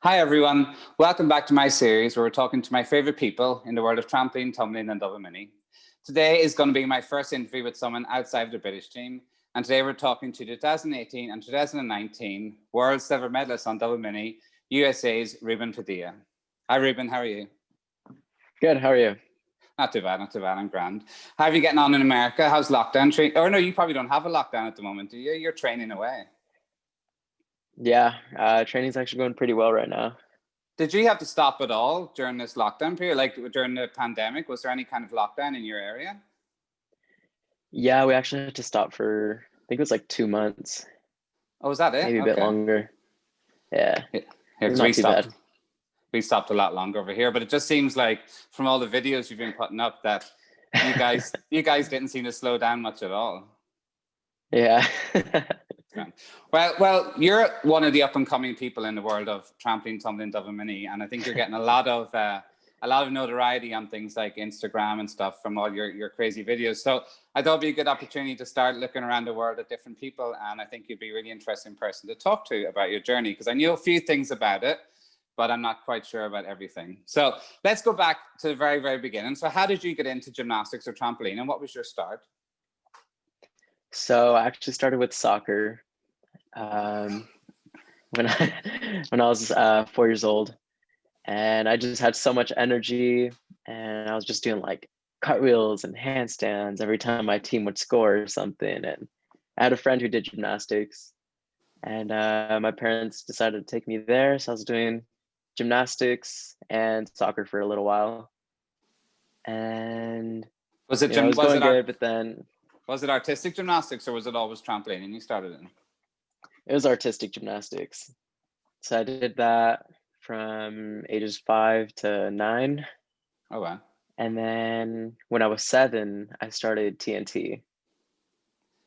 Hi, everyone. Welcome back to my series where we're talking to my favorite people in the world of trampoline, tumbling, and double mini. Today is going to be my first interview with someone outside of the British team. And today we're talking to 2018 and 2019 world silver medalists on double mini, USA's Ruben Padilla. Hi, Ruben. How are you? Good. How are you? Not too bad. Not too bad. I'm grand. How are you getting on in America? How's lockdown? Or no, you probably don't have a lockdown at the moment, do you? You're training away. Yeah, training's actually going pretty well right now. Did you have to stop at all during this lockdown period? Like during the pandemic, was there any kind of lockdown in your area? Yeah, we actually had to stop for, I think it was like 2 months, Oh, was that it? maybe a bit longer. Yeah, Here, it's 'cause not too bad. we stopped a lot longer over here, but it just seems like from all the videos you've been putting up that you guys didn't seem to slow down much at all. Yeah. Well, you're one of the up and coming people in the world of trampoline, tumbling, double mini, and I think you're getting a lot of notoriety on things like Instagram and stuff from all your crazy videos. So I thought it'd be a good opportunity to start looking around the world at different people, and I think you'd be a really interesting person to talk to about your journey because I knew a few things about it, but I'm not quite sure about everything. So let's go back to the very, very beginning. So how did you get into gymnastics or trampoline, and what was your start? So I actually started with soccer when I was 4 years old, and I just had so much energy, and I was just doing like cartwheels and handstands every time my team would score or something. And I had a friend who did gymnastics, and my parents decided to take me there, so I was doing gymnastics and soccer for a little while, and Was it it was going good. But then was it artistic gymnastics or was it always trampoline and you started in? it was artistic gymnastics. So I did that from ages 5 to 9. Oh wow! And then when I was 7, I started TNT.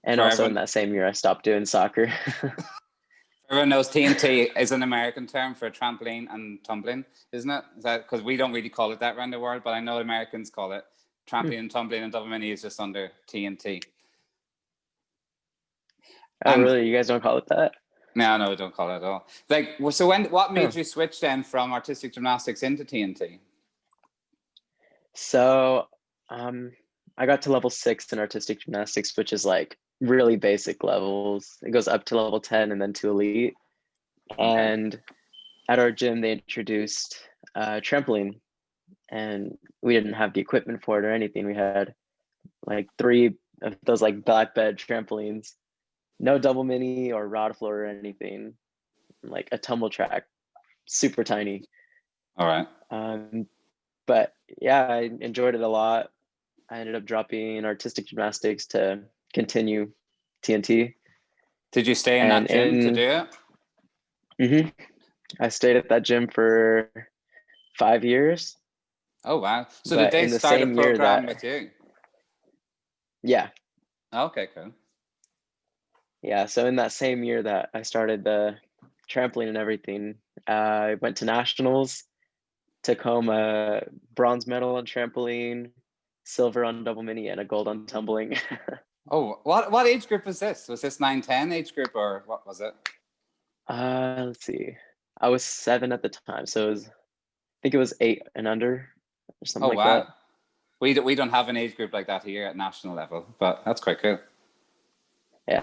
And For also in everyone, that same year, I stopped doing soccer. everyone knows TNT is an American term for trampoline and tumbling, isn't it? Is that because we don't really call it that around the world, but I know Americans call it trampoline and tumbling, and double mini is just under TNT. Oh, And really? You guys don't call it that? no, we don't call it at all. Like, so what made you switch then from artistic gymnastics into TNT? So I got to level 6 in artistic gymnastics, which is like really basic levels. It goes up to level 10 and then to elite. And at our gym, they introduced trampoline, and we didn't have the equipment for it or anything. We had like 3 of those like black bed trampolines, no double mini or rod floor or anything, like a tumble track, super tiny. All right. But yeah, I enjoyed it a lot. I ended up dropping artistic gymnastics to continue TNT. Did you stay in that gym to do it? I stayed at that gym for 5 years. Oh wow! So did they start a program with you? Yeah. Okay, cool. Yeah, so in that same year that I started the trampoline and everything, I went to nationals, took home a bronze medal on trampoline, silver on double mini, and a gold on tumbling. Oh, what age group was this? Was this 9-10 age group or what was it? Let's see. I was 7 at the time, so I think it was 8 and under or something like that. We don't have an age group like that here at national level, but that's quite cool. Yeah.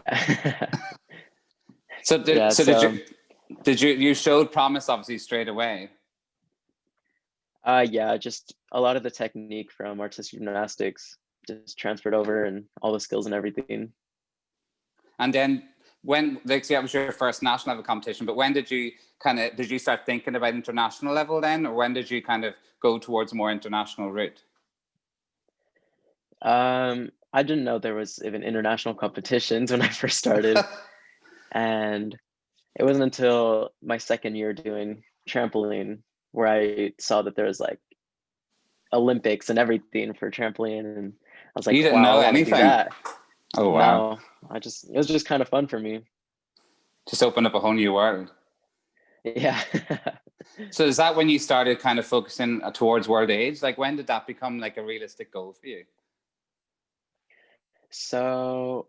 Did you showed promise obviously straight away? Yeah, just a lot of the technique from artistic gymnastics just transferred over and all the skills and everything. And then when that was your first national level competition, but when did you start thinking about international level then, or when did you kind of go towards a more international route? I didn't know there was even international competitions when I first started. And it wasn't until my second year doing trampoline where I saw that there was like Olympics and everything for trampoline, and I was like, you didn't know anything. Do that. Oh wow! No, it was just kind of fun for me. Just opened up a whole new world. Yeah. So is that when you started kind of focusing towards world age? Like when did that become like a realistic goal for you? So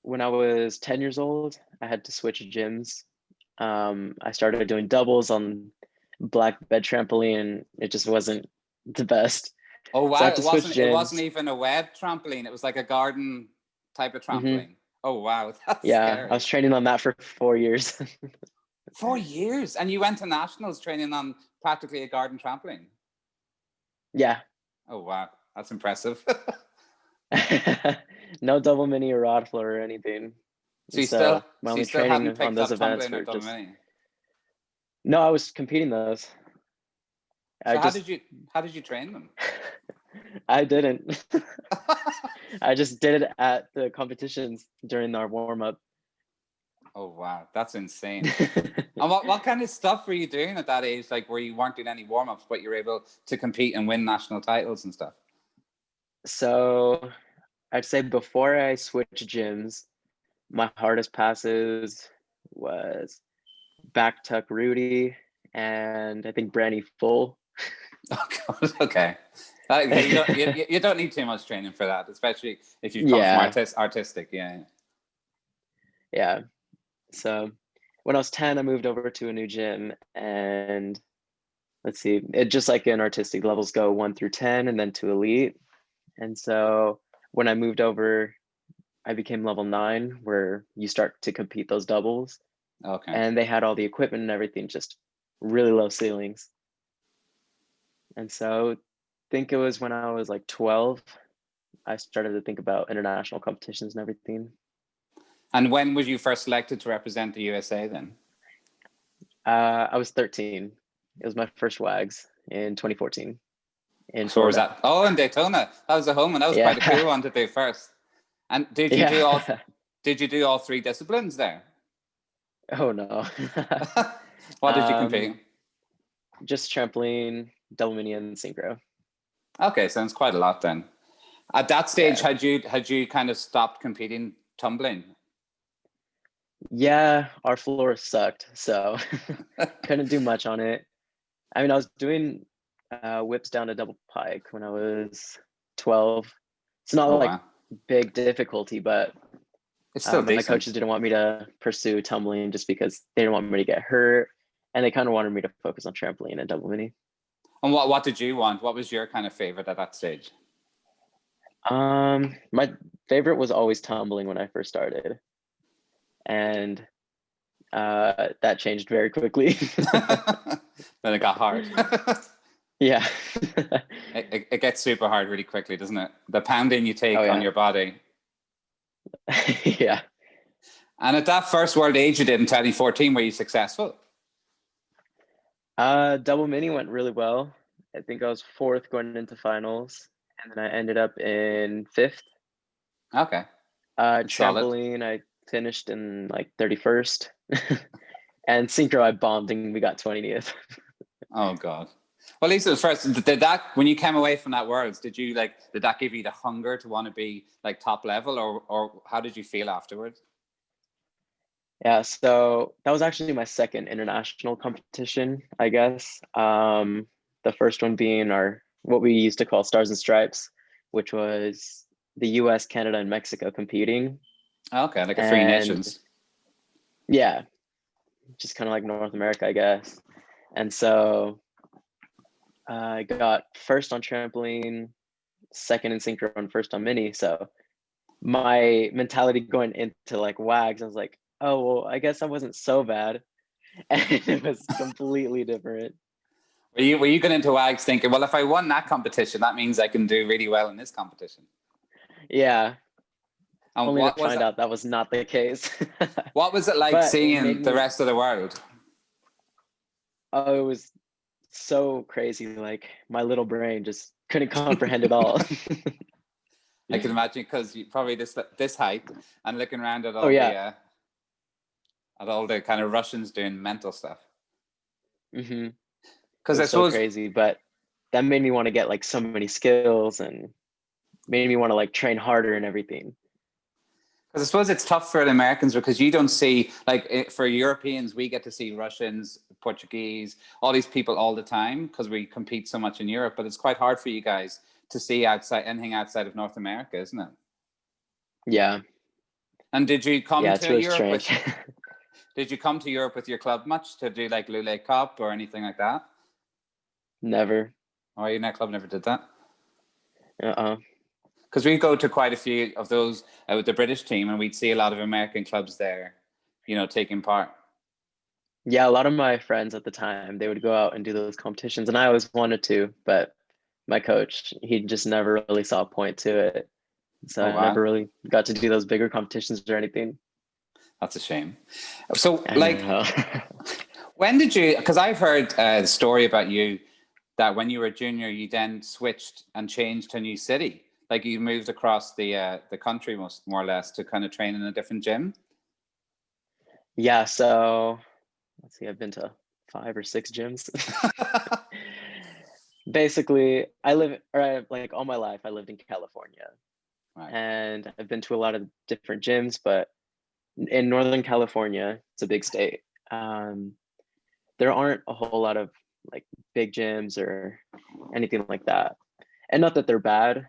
when I was 10 years old, I had to switch gyms. I started doing doubles on black bed trampoline. It just wasn't the best. Oh So I wow, had to switch it gyms. wasn't even a web trampoline. It was like a garden type of Hmm. trampoline. Oh wow, that's Yeah, I scary. was training on that for 4 years. 4 years, and you went to nationals training on practically a garden trampoline. Yeah. Oh wow, that's impressive. No double mini or rod floor or anything. So So my you only still haven't training on picked those up events tumbling or were double just, mini. no, I was competing those. I So just how did you train them? I didn't. I just did it at the competitions during our warm up. Oh wow, that's insane. And what kind of stuff were you doing at that age? Like, where you weren't doing any warm ups, but you were able to compete and win national titles and stuff? So I'd say before I switched gyms, my hardest passes was back tuck Rudy and I think Brandy full. Oh God, okay. You don't need too much training for that, especially if you come from Yeah, artistic. Yeah. yeah. So when I was 10, I moved over to a new gym and let's see, it just like in artistic levels go 1 through 10 and then to elite. And so when I moved over, I became level 9 where you start to compete those doubles. Okay. And they had all the equipment and everything, just really low ceilings. And so I think it was when I was like 12, I started to think about international competitions and everything. And when was you first selected to represent the USA then? I was 13. It was my first WAGs in 2014 in So was Florida. that? Oh, in Daytona. That was a home, and that was Yeah. quite a cool one to do first. And did you do all? Yeah. Did you do all 3 disciplines there? Oh no. What did you compete? Just trampoline, double mini, and synchro. Okay, sounds quite a lot then. At that stage, Yeah. had you kind of stopped competing tumbling? Yeah, our floor sucked, so couldn't do much on it. I mean, I was doing whips down to double pike when I was 12. It's not Oh like wow, big difficulty, but it's still my decent. coaches didn't want me to pursue tumbling just because they didn't want me to get hurt, and they kind of wanted me to focus on trampoline and double mini. And what did you want? What was your kind of favorite at that stage? My favorite was always tumbling when I first started, and that changed very quickly. Then it got hard. Yeah. It gets super hard really quickly, doesn't it? The pounding you take Oh on yeah. your body. Yeah. And at that first World Age you did in 2014, were you successful? Double mini went really well. I think I was 4th going into finals, and then I ended up in 5th. Okay. That's solid. Trampoline, I finished in like 31st. And synchro, I bombed and we got 20th. Oh God. Well, at least it was first. Did that, when you came away from that Worlds, did that give you the hunger to want to be like top level, or how did you feel afterwards? Yeah, so that was actually my second international competition, I guess. The first one being our what we used to call Stars and Stripes, which was the US, Canada, and Mexico competing. Okay, like a Free And Nations. yeah, just kind of like North America, I guess. And so I got first on trampoline, second in synchro, and first on mini. So my mentality going into like WAGs, I was like, oh, well, I guess I wasn't so bad. And it was completely different. Were you going into WAGs thinking, well, if I won that competition, that means I can do really well in this competition? Yeah. And Only to find out that was not the case. What was it like But it seeing made the me, rest of the world? oh, it was so crazy. Like my little brain just couldn't comprehend it all. I can imagine, because you probably this height and looking around at Oh yeah. all the kind of Russians doing mental stuff. Mm-hmm. It Because I was so suppose, crazy, but that made me want to get like so many skills and made me want to like train harder and everything. because I suppose it's tough for the Americans, because you don't see, like, for Europeans, we get to see Russians, Portuguese, all these people all the time because we compete so much in Europe. But it's quite hard for you guys to see anything outside of North America, isn't it? Yeah. And did you come Yeah, it's to really Europe strange. Did you come to Europe with your club much to do like Lule Cup or anything like that? Never. Or your net club never did that? Uh-uh. Because we go to quite a few of those with the British team, and we'd see a lot of American clubs there, you know, taking part. Yeah, a lot of my friends at the time, they would go out and do those competitions, and I always wanted to, but my coach, he just never really saw a point to it. So Oh, I wow. never really got to do those bigger competitions or anything. That's a shame. So, I like, know. when did you? Because I've heard the story about you that when you were a junior, you then switched and changed to a new city. Like you moved across the country, more or less, to kind of train in a different gym. Yeah, so let's see, I've been to 5 or 6 gyms. Basically, like all my life, I lived in California. Right. And I've been to a lot of different gyms, but in Northern California, it's a big state. There aren't a whole lot of like big gyms or anything like that. And not that they're bad,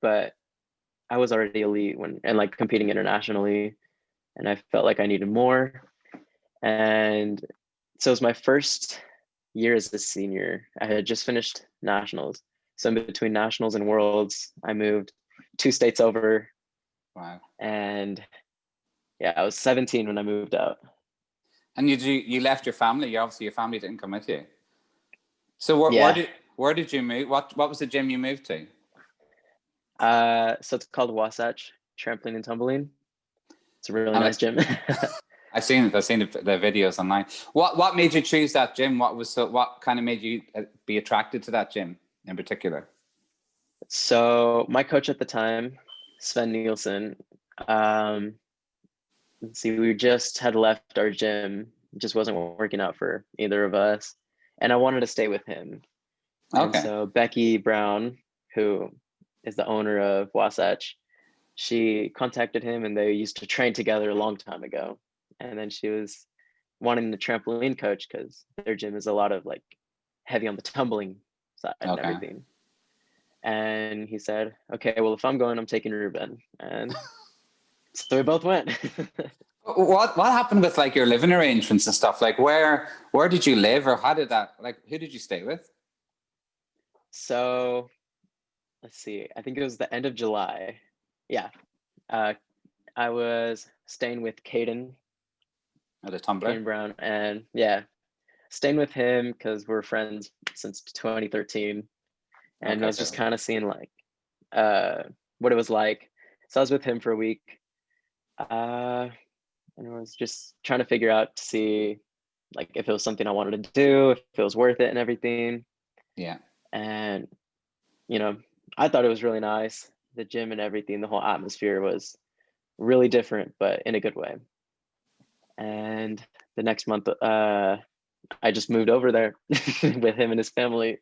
but I was already elite and like competing internationally, and I felt like I needed more. And so it was my first year as a senior. I had just finished nationals. So in between nationals and worlds, I moved 2 states over. Wow. And yeah, I was 17 when I moved out. And you left your family. Obviously, your family didn't come with you. So Yeah. where did you move? What was the gym you moved to? So it's called Wasatch Trampoline and Tumbling. It's a really nice gym. I've seen it. I've seen the videos online. What made you choose that gym? What kind of made you be attracted to that gym in particular? So my coach at the time, Sven Nielsen, let's see, we just had left our gym. It just wasn't working out for either of us. And I wanted to stay with him. And Okay. so Becky Brown, who is the owner of Wasatch, she contacted him and they used to train together a long time ago. And then she was wanting the trampoline coach because their gym is a lot of like heavy on the tumbling side and everything. And he said, okay, well, if I'm going, I'm taking Ruben. And so we both went. What happened with like your living arrangements and stuff? Like where did you live, or how did that, like, who did you stay with? So let's see, I think it was the end of July. Yeah. I was staying with Caden. At a Tumblr? Caden Brown. And yeah, staying with him because we're friends since 2013. And I was just kind of seeing like what it was like. So I was with him for a week. And I was just trying to figure out to see like if it was something I wanted to do, if it was worth it and everything. Yeah. And you know, I thought it was really nice. The gym and everything, the whole atmosphere was really different, but in a good way. And the next month, I just moved over there with him and his family.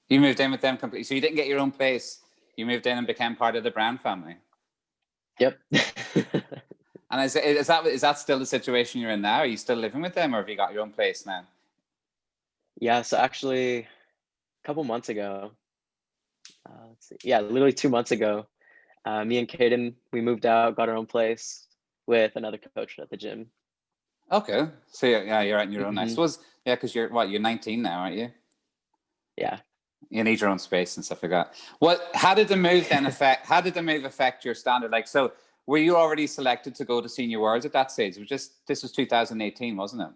You moved in with them completely. So you didn't get your own place. You moved in and became part of the Brown family. Yep. And is that still the situation you're in now? Are you still living with them, or have you got your own place now? Yeah. So actually, a couple months ago, let's see. Yeah, literally 2 months ago, me and Caden, we moved out, got our own place with another coach at the gym. Okay. So yeah, you're at your own. I suppose, yeah, because you're 19 now, aren't you? Yeah. You need your own space and stuff like that. How did the move then affect your standard? Like, so were you already selected to go to Senior Worlds at that stage? This was 2018, wasn't it?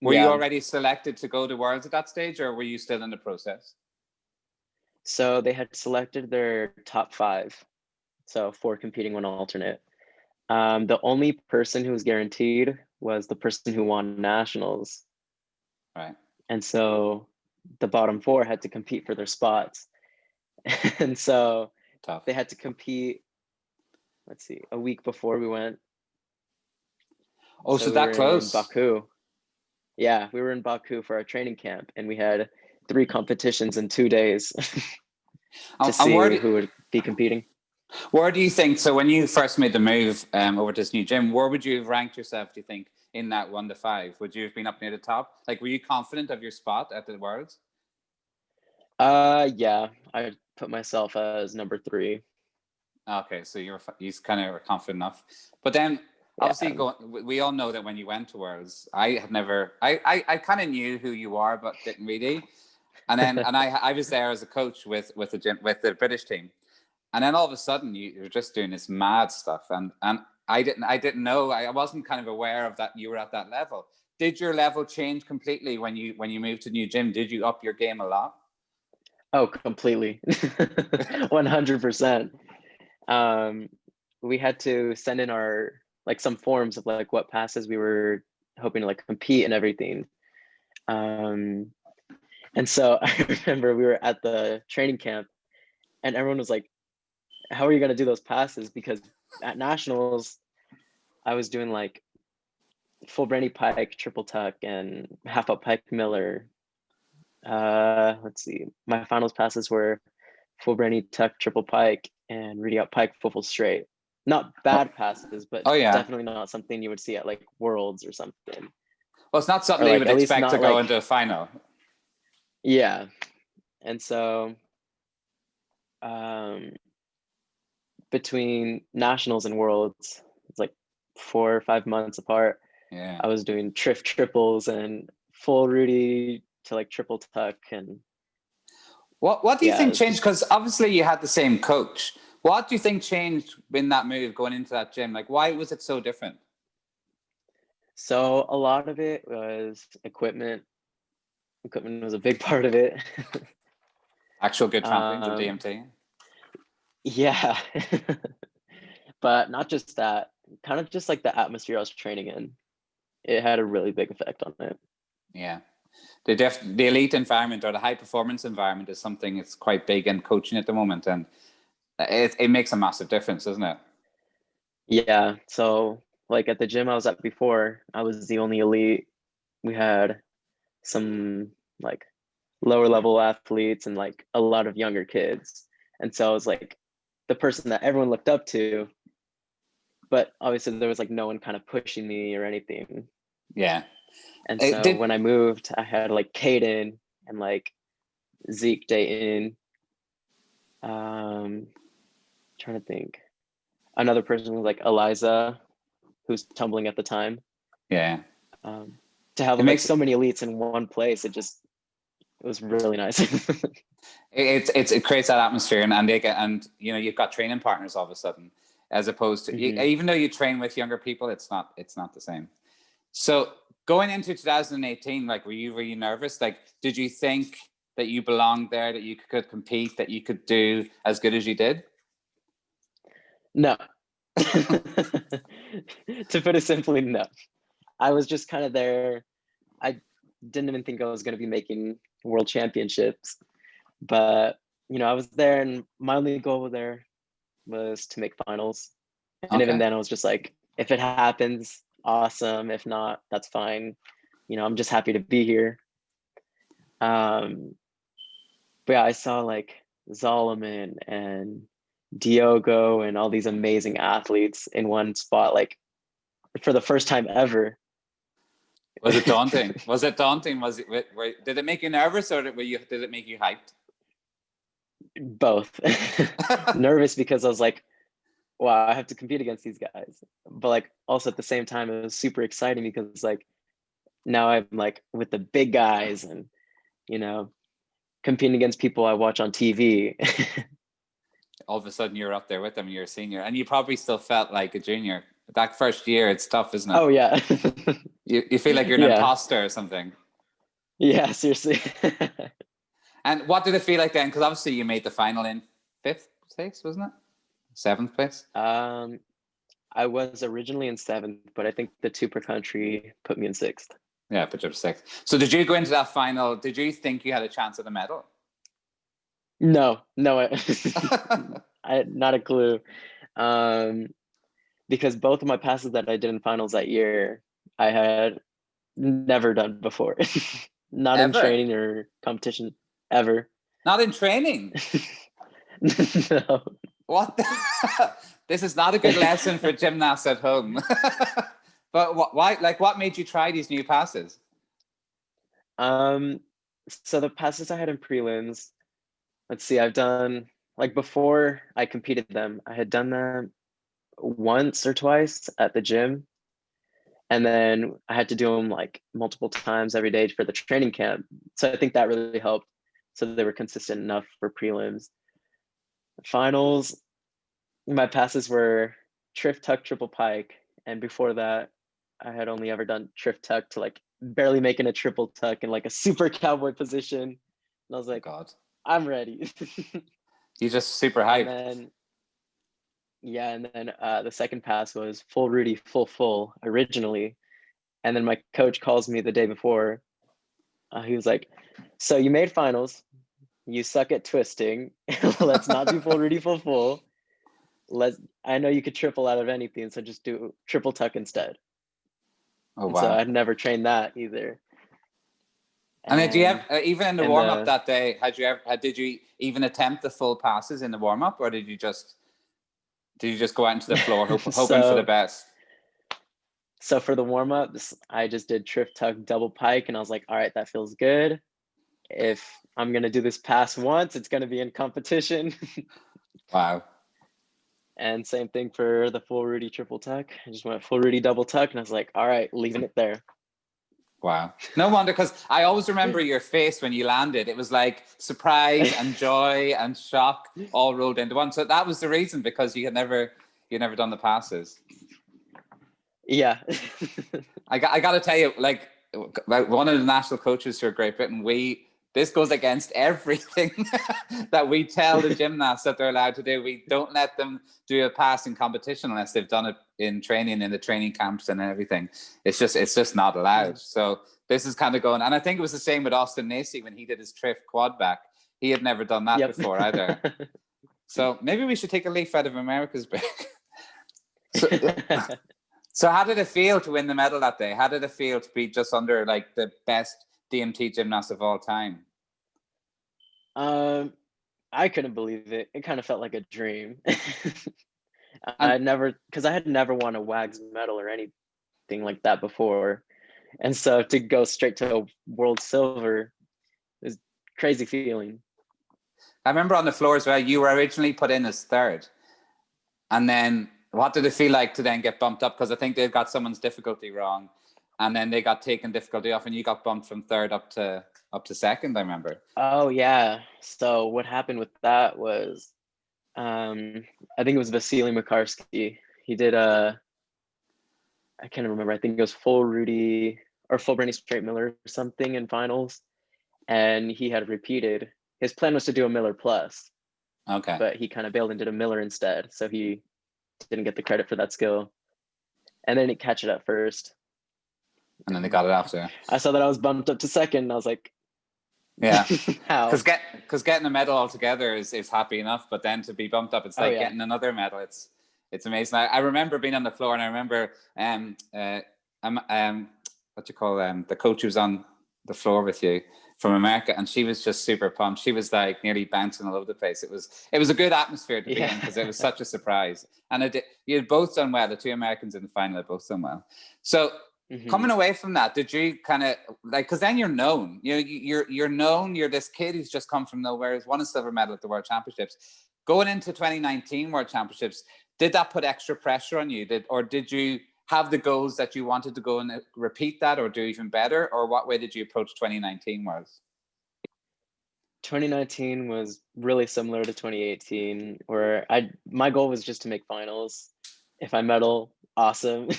Were you already selected to go to Worlds at that stage, or were you still in the process? So they had selected their top 5. So 4 competing, 1 alternate. The only person who was guaranteed was the person who won nationals. Right. And so the bottom 4 had to compete for their spots. And so Tough. They had to compete, let's see, a week before we went. Oh, so that close? In Baku. Yeah, we were in Baku for our training camp, and we had 3 competitions in 2 days to see who would be competing. Where do you think, so when you first made the move over to this new gym, where would you have ranked yourself, do you think, in that 1 to 5? Would you have been up near the top? Like, were you confident of your spot at the Worlds? Yeah, I put myself as number 3. Okay, so you kind of were confident enough. But then obviously we all know that when you went to Worlds, I kind of knew who you are, but didn't really. And then, I was there as a coach with the British team. And then all of a sudden you're just doing this mad stuff. And I didn't know, I wasn't kind of aware of that. You were at that level. Did your level change completely when you moved to new gym? Did you up your game a lot? Oh, completely. 100%. We had to send in our, like, some forms of like what passes we were hoping to like compete and everything. And so I remember we were at the training camp and everyone was like, how are you going to do those passes? Because at nationals, I was doing like full Brandy Pike, triple tuck, and half up Pike Miller. Let's see, my finals passes were full Brandy tuck, triple Pike, and ready out Pike, full straight. Not bad passes, but definitely not something you would see at like Worlds or something. Well, it's not something you would expect to go into a final. Yeah. And so between nationals and Worlds, it's like 4 or 5 months apart. Yeah. I was doing triples and full Rudy to like triple tuck. And what do you think changed? Because obviously you had the same coach. What do you think changed in that move going into that gym? Like, why was it so different? So a lot of it was equipment. Equipment was a big part of it. Actual good trampolines of DMT. Yeah. But not just that, kind of just like the atmosphere I was training in. It had a really big effect on it. Yeah. The elite environment or the high performance environment is something that's quite big in coaching at the moment. And it makes a massive difference, doesn't it? Yeah. So like at the gym I was at before, I was the only elite. We had some like lower level athletes and like a lot of younger kids. And so I was like the person that everyone looked up to, but obviously there was like no one kind of pushing me or anything. Yeah. And so when I moved, I had like Caden and like Zeke Dayton. Trying to think. Another person was like Eliza, who's tumbling at the time. Yeah. To have like so many elites in one place, it was really nice. it creates that atmosphere, and you know, you've got training partners all of a sudden, as opposed to even though you train with younger people, it's not the same. So going into 2018, like, were you nervous? Like, did you think that you belonged there, that you could compete, that you could do as good as you did? No. To put it simply, no. I was just kind of there. I didn't even think I was going to be making world championships, but you know, I was there, and my only goal there was to make finals. And even then, I was just like, if it happens, awesome. If not, that's fine. You know, I'm just happy to be here. But yeah, I saw like Zolomon and Diogo and all these amazing athletes in one spot, like for the first time ever. Was it daunting? Was it daunting? Did it make you nervous, or did it make you hyped? Both. Nervous because I was like, wow, I have to compete against these guys. But like also at the same time, it was super exciting because like now I'm like with the big guys and, you know, competing against people I watch on TV. All of a sudden you're up there with them, you're a senior, and you probably still felt like a junior. That first year, it's tough, isn't it? Oh yeah. you feel like you're an imposter or something. Yeah, seriously. And what did it feel like then? Because obviously you made the final in 5th place, wasn't it? 7th place? I was originally in 7th, but I think the 2 per country put me in 6th. Yeah, put you up 6th. So did you go into that final, did you think you had a chance at a medal? No, I had not a clue. Because both of my passes that I did in finals that year, I had never done before. Not in training or competition, ever. Not in training? No. What? This is not a good lesson for gymnasts at home. But why? Like, what made you try these new passes? So the passes I had in prelims, let's see, I've done, like before I competed them, I had done them once or twice at the gym, And then I had to do them like multiple times every day for the training camp. So I think that really helped. So they were consistent enough for prelims. Finals, my passes were triff tuck triple pike, and before that I had only ever done triff tuck to like barely making a triple tuck in like a super cowboy position, and I was like, God, I'm ready. you just super And hyped. then the second pass was full Rudy full originally, and then my coach calls me the day before. He was like, so you made finals, you suck at twisting. Let's not do full Rudy full. I know you could triple out of anything, so just do triple tuck instead. Oh And so wow. I'd never trained that either. And did you have, And even in the warm up that day, did you even attempt the full passes in the warm up, or did you just go out into the floor hoping for the best? So for the warm up, I just did triff tuck double pike, and I was like, all right, that feels good. If I'm gonna do this pass once, it's gonna be in competition. Wow. And same thing for the full Rudy triple tuck. I just went full Rudy double tuck, and I was like, all right, leaving it there. Wow. No wonder, because I always remember your face when you landed. It was like surprise and joy and shock all rolled into one. So that was the reason, because you had never done the passes. Yeah. I got to tell you, like one of the national coaches for Great Britain, this goes against everything that we tell the gymnasts that they're allowed to do. We don't let them do a pass in competition unless they've done it in training, in the training camps and everything. It's just not allowed. So this is kind of going, and I think it was the same with Austin Nacy when he did his triff quad back. He had never done that before either. So maybe we should take a leaf out of America's book. So how did it feel to win the medal that day? How did it feel to be just under like the best DMT gymnast of all time? I couldn't believe it. It kind of felt like a dream. Because I had never won a WAGS medal or anything like that before. And so to go straight to a world silver is crazy feeling. I remember on the floor as well, you were originally put in as third. And then what did it feel like to then get bumped up? Because I think they got someone's difficulty wrong, and then they got taken difficulty off, and you got bumped from third up to second, I remember. Oh yeah. So what happened with that was I think it was Vasily Makarski. He did I can't remember. I think it was full Rudy or full Bernie Straight Miller or something in finals. And he had repeated. His plan was to do a Miller plus. Okay. But he kind of bailed and did a Miller instead. So he didn't get the credit for that skill. And then he catch it up first. And then they got it after. I saw that I was bumped up to second, and I was like, yeah. How? Because getting a medal altogether is happy enough, but then to be bumped up, it's like getting another medal. It's amazing. I remember being on the floor, and I remember what you call the coach who was on the floor with you from America, and she was just super pumped. She was like nearly bouncing all over the place. It was a good atmosphere to be in, because it was such a surprise. And you had both done well. The two Americans in the final had both done well. So coming away from that, did you kind of like, because then you're known, you're known, you're this kid who's just come from nowhere, who's won a silver medal at the World Championships. Going into 2019 World Championships, did that put extra pressure on you? Did you have the goals that you wanted to go and repeat that or do even better? Or what way did you approach 2019 was? 2019 was really similar to 2018, where my goal was just to make finals. If I medal, awesome.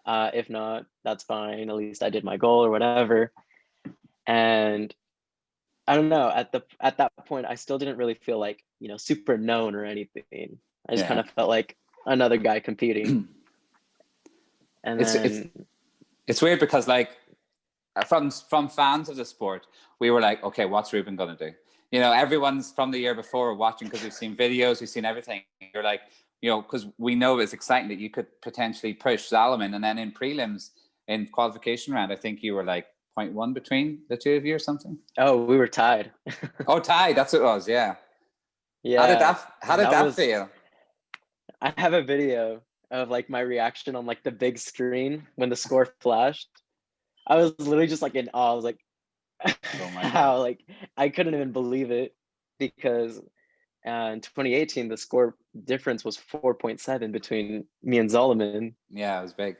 If not, that's fine. At least I did my goal or whatever. And I don't know, at that point, I still didn't really feel like, super known or anything. I just kind of felt like another guy competing. And it's weird, because like from fans of the sport, we were like, okay, what's Ruben gonna do? Everyone's from the year before watching, because we've seen videos, we've seen everything. You're like, because we know it's exciting that you could potentially push Salomon. And then in prelims, in qualification round, I think you were like 0.1 between the two of you or something. Oh, we were tied. Oh, tied. That's what it was. Yeah. Yeah. How did that feel? I have a video of like my reaction on like the big screen when the score flashed. I was literally just like in awe. I was like, oh my God. Like I couldn't even believe it, because in 2018 the score difference was 4.7 between me and Zolomon. Yeah, it was big.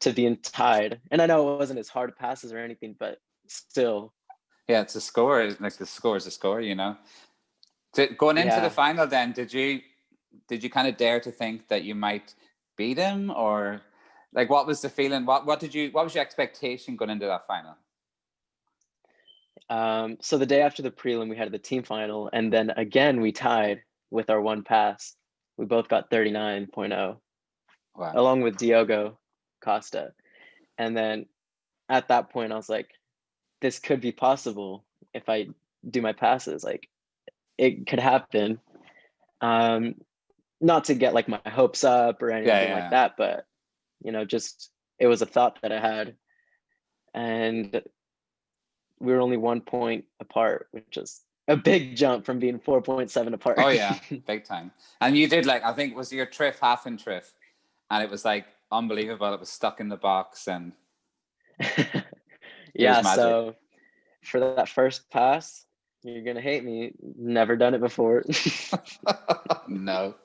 to being tied. And I know it wasn't as hard passes or anything, but still. Yeah, it's a score. Like the score is a score, you know. Going into the Yeah. final, then did you kind of dare to think that you might beat him, or like what was the feeling? What was your expectation going into that final? So the day after the prelim, we had the team final, and then again we tied with our one pass. We both got 39.0, Wow. along with Diogo Costa. And then at that point, I was like, this could be possible if I do my passes. Like, it could happen. Not to get like my hopes up or anything like that, but you know, just it was a thought that I had, and we were only 1 point apart, which is a big jump from being 4.7 apart. Oh yeah, big time. And you did, like, I think it was your triff, half in triff, and it was like unbelievable. It was stuck in the box, and yeah. So for that first pass, you're gonna hate me. Never done it before. No,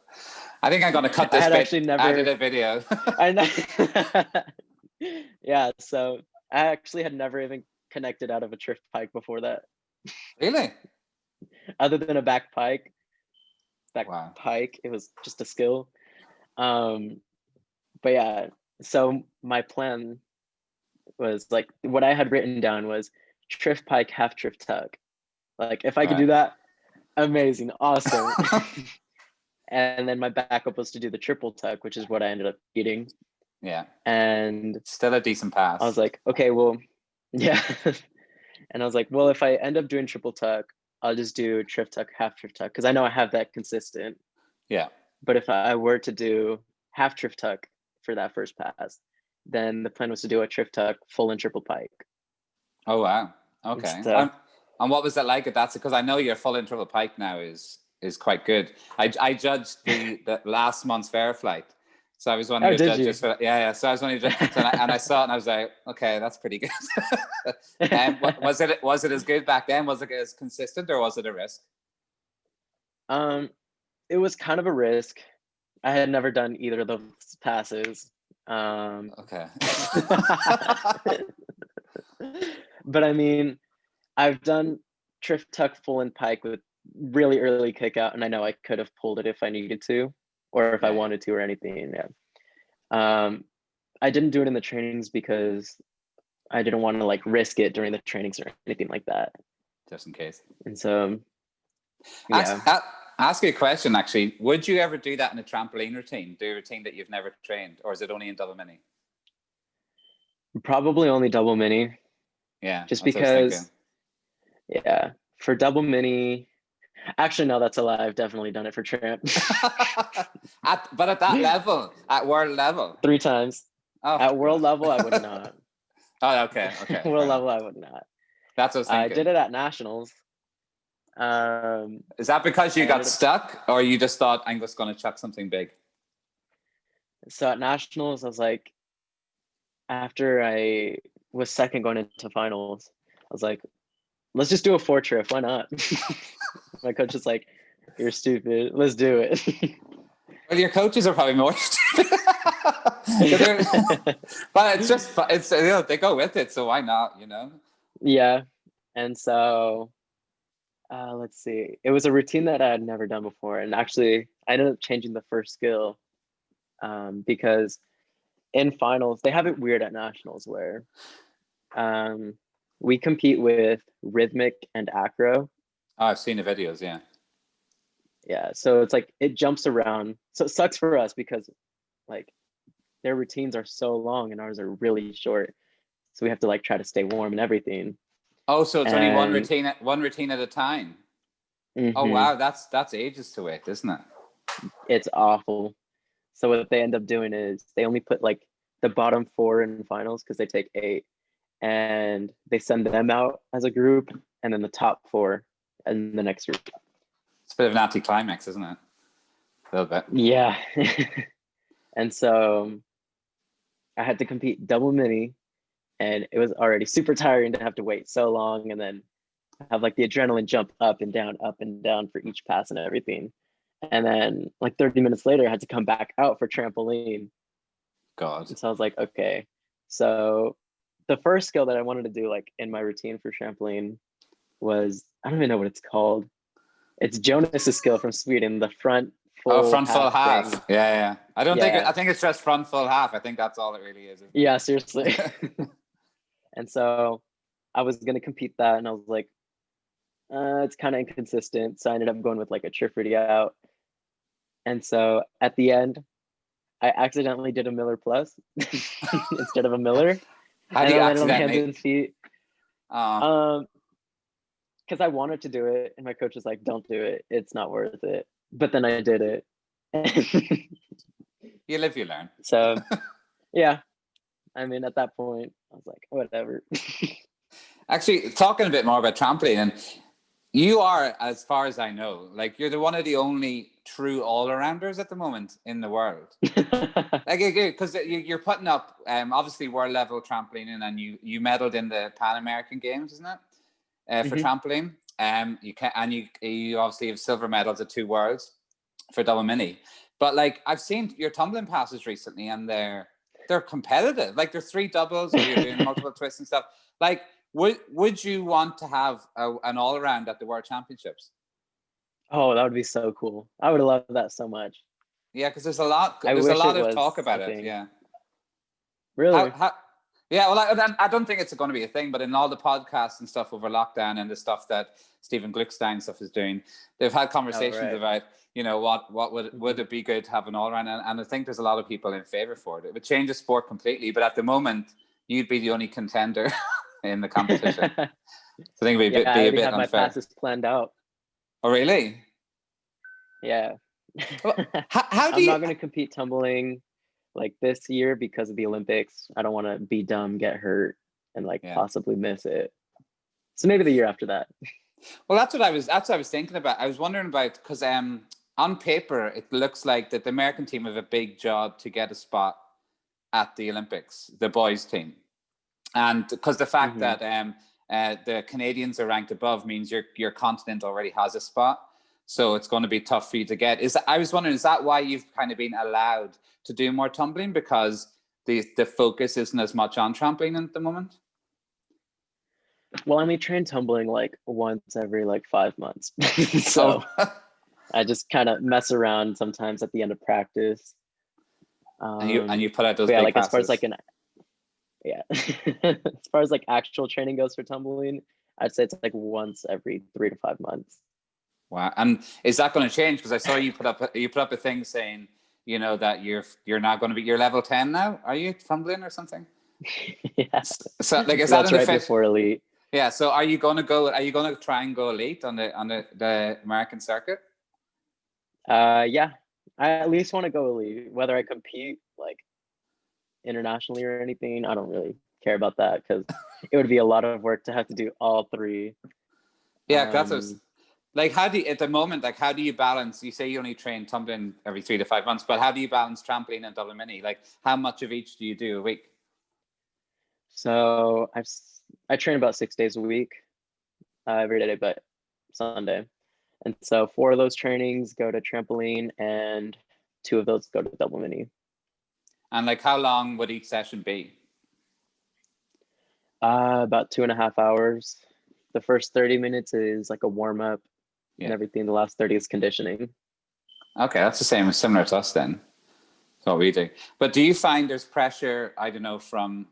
I think I'm gonna cut this bit out of the video. I know. Yeah. So I actually had never even connected out of a triff pike before that. Really? Other than a back pike. Wow. Pike, it was just a skill. But yeah, so my plan was like, what I had written down was triff pike, half triff tuck. Like if I could do that, amazing, awesome. And then my backup was to do the triple tuck, which is what I ended up eating. Yeah. And still a decent pass. I was like, okay, well, yeah. And I was like, well, if I end up doing triple tuck, I'll just do triff tuck, half triff tuck, because I know I have that consistent. Yeah. But if I were to do half triff tuck for that first pass, then the plan was to do a triff tuck, full and triple pike. Oh wow. Okay. So, and what was that like at that? Because I know your full and triple pike now is quite good. I judged the last month's fair flight. So I was one of your judges for, yeah. So I was one of your judges, and I saw it and I was like, okay, that's pretty good. And was it as good back then? Was it as consistent, or was it a risk? It was kind of a risk. I had never done either of those passes. Okay. But I mean, I've done triff tuck, full and pike with really early kick out, and I know I could have pulled it if I needed to, or if I wanted to, or anything. Yeah. I didn't do it in the trainings because I didn't want to like risk it during the trainings or anything like that. Just in case. And so, yeah. Ask you a question, actually. Would you ever do that in a trampoline routine? Do a routine that you've never trained, or is it only in double mini? Probably only double mini. Yeah. Just because, yeah, for double mini, actually, no, that's a lie. I've definitely done it for tramp. But at that level, at world level? 3 times. Oh, at world level, I would not. Oh, okay. World level, I would not. That's what I was thinking. I did it at nationals. Is that because you got stuck, or you just thought, I'm just going to chuck something big? So at nationals, I was like, after I was second going into finals, I was like, let's just do a 4 triff. Why not? My coach is like, you're stupid. Let's do it. Well, your coaches are probably more stupid. But it's you know, they go with it, so why not, you know? Yeah. And so let's see. It was a routine that I had never done before. And actually, I ended up changing the first skill because in finals, they have it weird at nationals where we compete with rhythmic and acro. Oh, I've seen the videos, yeah. Yeah, so it's like it jumps around. So it sucks for us because like their routines are so long and ours are really short. So we have to like try to stay warm and everything. Oh, so it's only one routine at a time. Mm-hmm. Oh wow, that's ages to wait, isn't it? It's awful. So what they end up doing is they only put like the bottom 4 in finals because they take 8, and they send them out as a group, and then the top 4 in the next group. It's a bit of an anticlimax, isn't it? A little bit. Yeah. And so I had to compete double mini, and it was already super tiring to have to wait so long and then have like the adrenaline jump up and down for each pass and everything. And then like 30 minutes later, I had to come back out for trampoline. God. And so I was like, okay, So the first skill that I wanted to do like in my routine for trampoline was, I don't even know what it's called. It's Jonas's skill from Sweden, the front Oh, full front full half. thing. Yeah. I don't think Yeah. I think it's just front full half. I think that's all it really is. Isn't it? Yeah, seriously. And so I was gonna compete that, and I was like, it's kind of inconsistent. So I ended up going with like a trifid out. And so at the end, I accidentally did a Miller plus instead of a Miller. How And do you I landed on my hands accidentally? and feet. Oh, Because I wanted to do it, and my coach was like, "Don't do it. It's not worth it." But then I did it. you live, you learn. So yeah, I mean, at that point, I was like, whatever. Actually, talking a bit more about trampoline, and you are, as far as I know, like you're one of the only true all-arounders at the moment in the world. Like, because you're putting up obviously world level trampolining, and you medaled in the Pan American Games, isn't it? For trampoline. You obviously have silver medals at 2 worlds for double mini. But like I've seen your tumbling passes recently, and they're competitive. Like there's 3 doubles, or you're doing multiple twists and stuff. Like, would you want to have an all around at the World Championships? Oh, that would be so cool. I would love that so much. Yeah, because there's a lot I wish of it was talk about a it. thing. Yeah. Really? Yeah, well, I don't think it's going to be a thing, but in all the podcasts and stuff over lockdown, and the stuff that Stephen Glickstein stuff is doing, they've had conversations about, what would it be good to have an all around, and I think there's a lot of people in favor for it. It would change the sport completely, but at the moment, you'd be the only contender in the competition. So I think it would Yeah, I be a already bit have my unfair. passes planned out. Oh, really? Yeah. Well, how do I'm you? not going to compete tumbling like this year because of the Olympics. I don't want to be dumb, get hurt, and like possibly miss it. So maybe the year after that. Well, that's what I was thinking about. I was wondering about, because on paper it looks like that the American team have a big job to get a spot at the Olympics, the boys team, and because the fact that the Canadians are ranked above means your continent already has a spot. So it's going to be tough for you to get. I was wondering, is that why you've kind of been allowed to do more tumbling, because the focus isn't as much on trampoline at the moment? Well, I only train tumbling like once every like 5 months. So I just kind of mess around sometimes at the end of practice. And you put out those big like passes. As far as like as far as like actual training goes for tumbling, I'd say it's like once every 3 to 5 months. Wow. And is that going to change? Because I saw you put up a thing saying, that you're not going to be, you're level 10 now. Are you tumbling or something? Yeah. So like, is that's that right before elite? Yeah. So are you going to try and go elite on the American circuit? Yeah. I at least want to go elite. Whether I compete like internationally or anything, I don't really care about that, because it would be a lot of work to have to do all 3. Yeah, that's like, how do you, at the moment, like, how do you balance? You say you only train tumbling every 3 to 5 months, but how do you balance trampoline and double mini? Like, how much of each do you do a week? So I train about 6 days a week, every day but Sunday, and so 4 of those trainings go to trampoline, and 2 of those go to double mini. And like, how long would each session be? About 2.5 hours. The first 30 minutes is like a warm up, and everything. The last 30 is conditioning. Okay, that's similar to us then. That's what we do. But do you find there's pressure, I don't know, from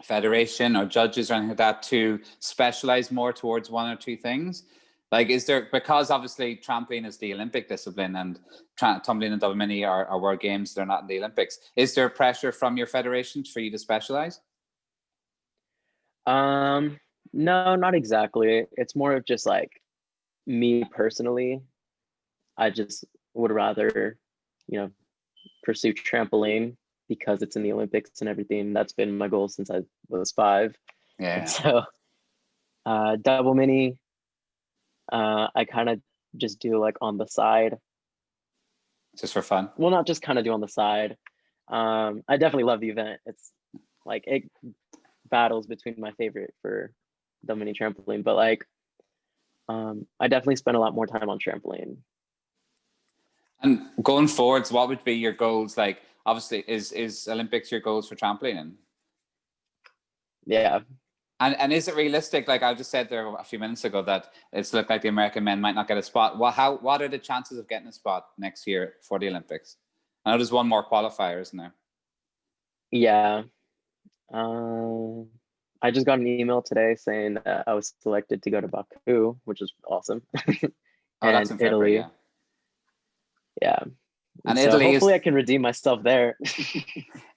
federation or judges or anything like that, to specialize more towards 1 or 2 things? Like, is there, because obviously trampoline is the Olympic discipline, and tumbling and double mini are world games, they're not in the Olympics. Is there pressure from your federation for you to specialize? No, not exactly. It's more of just like, me personally, I just would rather, pursue trampoline because it's in the Olympics and everything. That's been my goal since I was 5. Yeah. And so double mini, I kind of just do like on the side. Just for fun? Well, not just kind of do on the side. I definitely love the event. It's like, it battles between my favorite for double mini trampoline, but like, I definitely spend a lot more time on trampoline. And going forwards, what would be your goals? Like, obviously, is Olympics your goals for trampolining? Yeah. And is it realistic? Like I just said there a few minutes ago that it's looked like the American men might not get a spot. What are the chances of getting a spot next year for the Olympics? I know there's one more qualifier, isn't there? Yeah. I just got an email today saying that I was selected to go to Baku, which is awesome. Oh, that's And in February, Italy. Yeah. And So Italy hopefully is I can redeem myself there.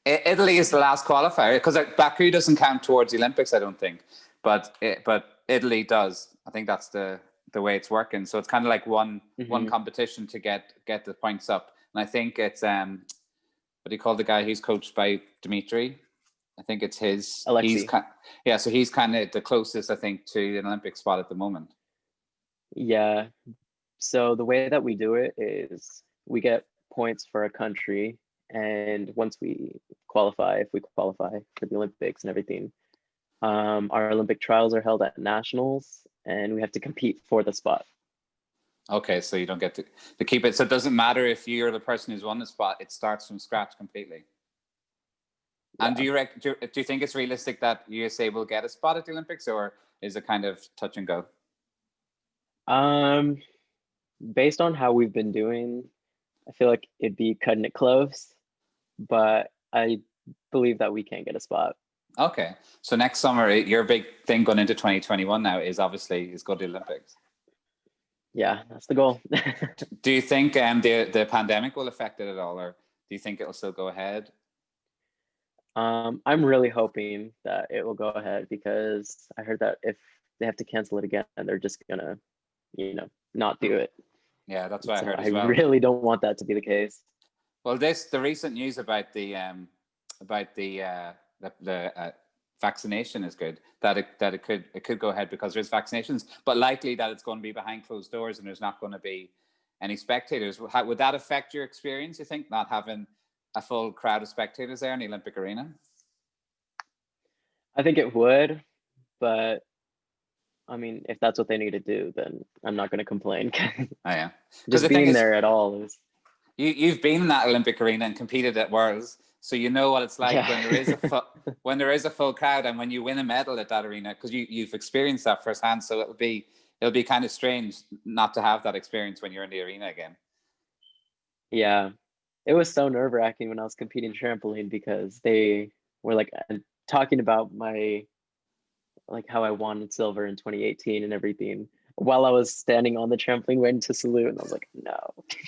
Italy is the last qualifier because Baku doesn't count towards the Olympics, I don't think, but Italy does. I think that's the way it's working. So it's kind of like one competition to get the points up. And I think it's what do you call the guy who's coached by Dimitri? I think it's his. Alexei. So he's kind of the closest, I think, to an Olympic spot at the moment. Yeah. So the way that we do it is we get points for a country, and once we qualify, if we qualify for the Olympics and everything, our Olympic trials are held at nationals, and we have to compete for the spot. Okay, so you don't get to keep it. So it doesn't matter if you're the person who's won the spot; it starts from scratch completely. Yeah. And do you think it's realistic that USA will get a spot at the Olympics, or is it kind of touch and go? Based on how we've been doing, I feel like it'd be cutting it close, but I believe that we can get a spot. Okay, so next summer, your big thing going into 2021 now is go to the Olympics. Yeah, that's the goal. Do you think the pandemic will affect it at all, or do you think it'll still go ahead? I'm really hoping that it will go ahead, because I heard that if they have to cancel it again, they're just gonna, not do it. Yeah, that's what I heard as well. I really don't want that to be the case. Well, the recent news about the vaccination is good. That it could go ahead because there's vaccinations, but likely that it's going to be behind closed doors and there's not going to be any spectators. Would that affect your experience, you think, not having a full crowd of spectators there in the Olympic arena? I think it would, but I mean, if that's what they need to do, then I'm not going to complain. Oh yeah, just being there at all is. You've been in that Olympic arena and competed at Worlds, so you know what it's like when there is a full crowd and when you win a medal at that arena, because you've experienced that firsthand. So it'll be kind of strange not to have that experience when you're in the arena again. Yeah, it was so nerve-wracking when I was competing trampoline, because they were like talking about how I won silver in 2018 and everything, while I was standing on the trampoline waiting to salute, and I was like, no.